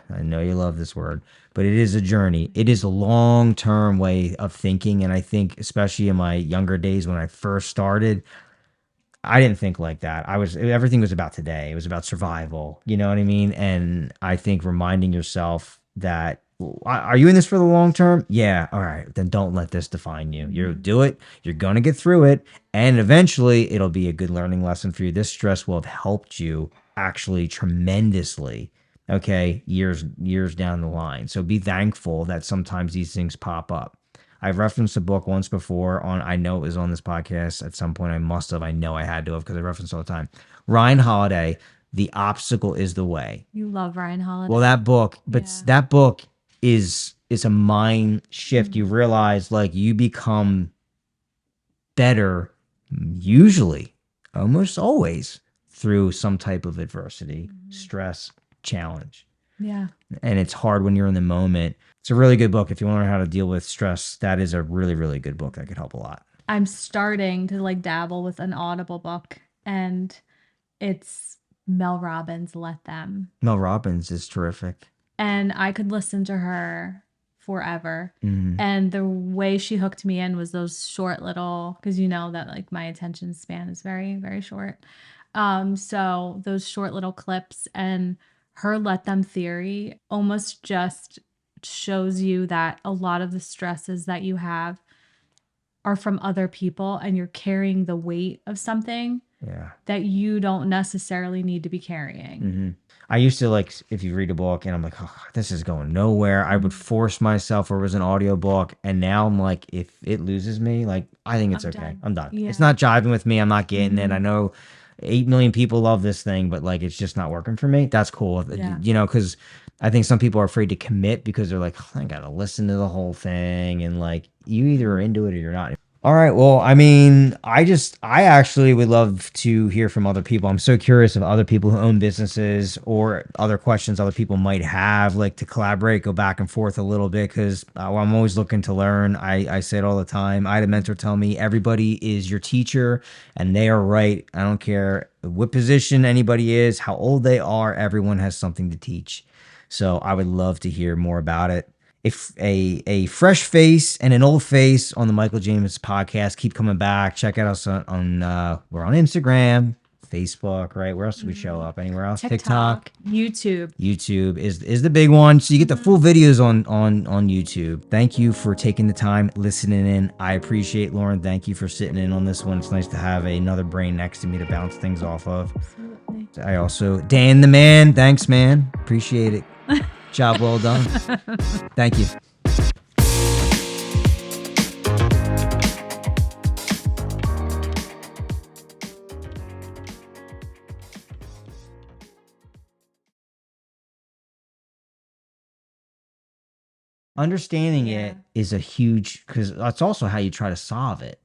I know you love this word, but it is a journey. It is a long-term way of thinking, and I think especially in my younger days when I first started, I didn't think like that. Everything was about today. It was about survival. You know what I mean? And I think reminding yourself that, are you in this for the long term? Yeah. All right. Then don't let this define you. You do it. You're going to get through it. And eventually it'll be a good learning lesson for you. This stress will have helped you actually tremendously. Okay. Years down the line. So be thankful that sometimes these things pop up. I've referenced a book once before I know it was on this podcast at some point. I must have. I know I had to have because I reference all the time. Ryan Holiday, The Obstacle is the Way. You love Ryan Holiday. Well, that book, but Yeah. that book is a mind shift. You realize like you become better usually, almost always through some type of adversity, stress, challenge. Yeah. And it's hard when you're in the moment. It's a really good book. If you want to learn how to deal with stress, that is a really, really good book that could help a lot. I'm starting to like dabble with an Audible book, and it's Mel Robbins' Let Them. Mel Robbins is terrific. And I could listen to her forever. Mhm. And the way she hooked me in was those short little, because you know that like my attention span is very, very short. So those short little clips, and her Let Them theory almost just shows you that a lot of the stresses that you have are from other people, and you're carrying the weight of something Yeah. that you don't necessarily need to be carrying. Mm-hmm. I used to like, if you read a book and I'm like, oh, this is going nowhere, I would force myself, or it was an audio book. And now I'm like, if it loses me, like, I think it's I'm okay. done. I'm done. Yeah. It's not jiving with me. I'm not getting it. I know 8 million people love this thing, but like, it's just not working for me. That's cool. Yeah. You know, because I think some people are afraid to commit because they're like, oh, I got to listen to the whole thing. And like, you either are into it or you're not. All right. Well, I mean, I actually would love to hear from other people. I'm so curious of other people who own businesses or other questions other people might have, like to collaborate, go back and forth a little bit, because I'm always looking to learn. I say it all the time. I had a mentor tell me everybody is your teacher, and they are right. I don't care what position anybody is, how old they are, everyone has something to teach. So I would love to hear more about it. If a fresh face and an old face on the Michael James podcast, keep coming back. Check out us on we're on Instagram, Facebook, right? Where else do we show up? Anywhere else? TikTok. YouTube. YouTube is the big one. So you get the full videos on YouTube. Thank you for taking the time listening in. I appreciate, Lauren. Thank you for sitting in on this one. It's nice to have another brain next to me to bounce things off of. Absolutely. I also, Dan the man. Thanks, man. Appreciate it. Job well done. Thank you. Understanding it is a huge, because that's also how you try to solve it.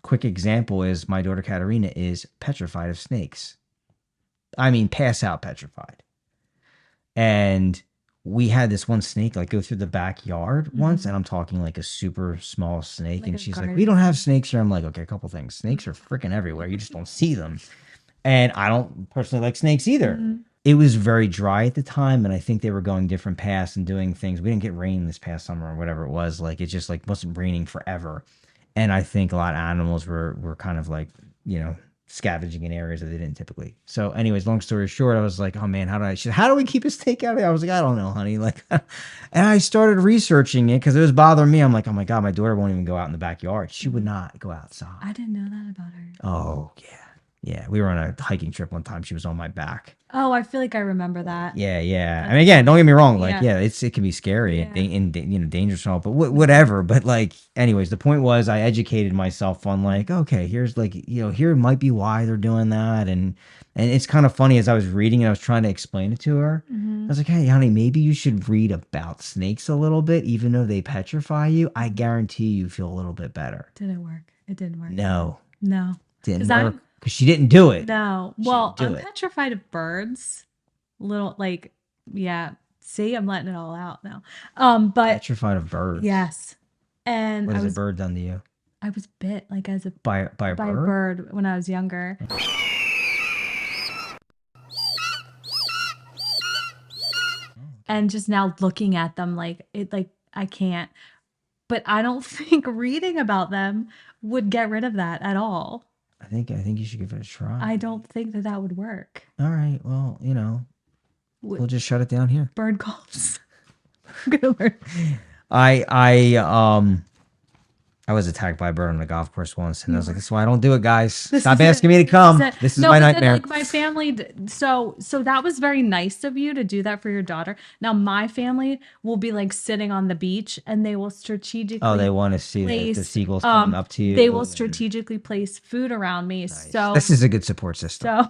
Quick example is my daughter Katerina is petrified of snakes. I mean, pass out petrified. And we had this one snake like go through the backyard once, and I'm talking like a super small snake. Like and a she's like, garden. we don't have snakes here. I'm like, okay, a couple things. Snakes are freaking everywhere. You just don't see them. And I don't personally like snakes either. It was very dry at the time, and I think they were going different paths and doing things. We didn't get rain this past summer or whatever it was. Like, it just like wasn't raining forever. And I think a lot of animals were kind of like, you know, scavenging in areas that they didn't typically. So anyways, long story short, I was like, oh man, how do we keep a snake out of here? I was like, I don't know, honey. Like, and I started researching it because it was bothering me. I'm like, oh my God, my daughter won't even go out in the backyard. She would not go outside. I didn't know that about her. Oh yeah. Yeah. We were on a hiking trip one time. She was on my back. Oh, I feel like I remember that. Yeah, yeah. I mean, again, don't get me wrong. Like, Yeah. it can be scary Yeah. and you know, dangerous and all, but whatever. But like, anyways, the point was I educated myself on like, okay, here's like, you know, here might be why they're doing that, and it's kind of funny as I was reading it, I was trying to explain it to her. I was like, hey, honey, maybe you should read about snakes a little bit, even though they petrify you. I guarantee you feel a little bit better. Did it work? It didn't work. No, No. didn't 'Cause work because she didn't do it. No. She Well, didn't do I'm it. petrified of birds. Little like, yeah, See, I'm letting it all out now. But Petrified of birds. yes. And What I has a was bird done to you? I was bit like as a By a by a bird? bird when I was younger. And just now looking at them like I can't. But I don't think reading about them would get rid of that at all. I think you should give it a try. I don't think that would work. All right. Well, Would- we'll just shut it down here. Bird calls. I'm gonna learn. I was attacked by a bird on a golf course once, and I was like, "That's why I don't do it, guys. This Stop is asking it. me to come. This This is no, my but then, nightmare." like my family, so that was very nice of you to do that for your daughter. Now my family will be like sitting on the beach, and they will strategically. Oh, they want to see the place, seagulls coming up to you. They will strategically place food around me. Nice. So This is a good support system.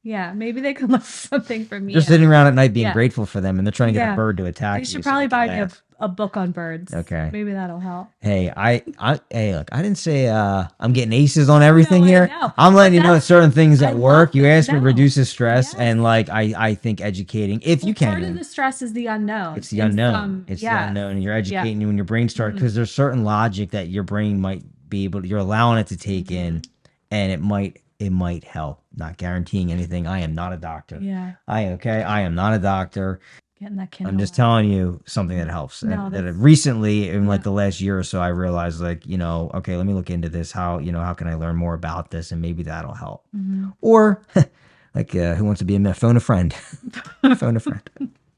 yeah, maybe they could learn something from you. You're sitting around at night being Yeah. grateful for them, and they're trying to get Yeah. a bird to attack They you. should so probably they can buy me laugh. a book on birds. Okay. Maybe that'll help. Hey, hey, look, I didn't say I'm getting aces on everything I here. know. I'm letting you know That's- certain things I at work. love You it. asked me No. reduces stress, Yes. and like I think educating if you Part of can. the stress is the unknown. It's the In unknown. some- It's yes. the unknown, and you're educating you when your brain starts Mm-hmm. because there's certain logic that your brain might be able. You're allowing it to take in, Mm-hmm. and it might help. Not guaranteeing anything. I am not a doctor. Yeah, I am not a doctor. getting that kid. I'm just telling you something that helps. No, And that that's- recently, in like yeah. the last year or so, I realized like, okay, let me look into this. How can I learn more about this? And maybe that'll help. Mm-hmm. Or like, who wants to be a phone a friend? Phone a friend.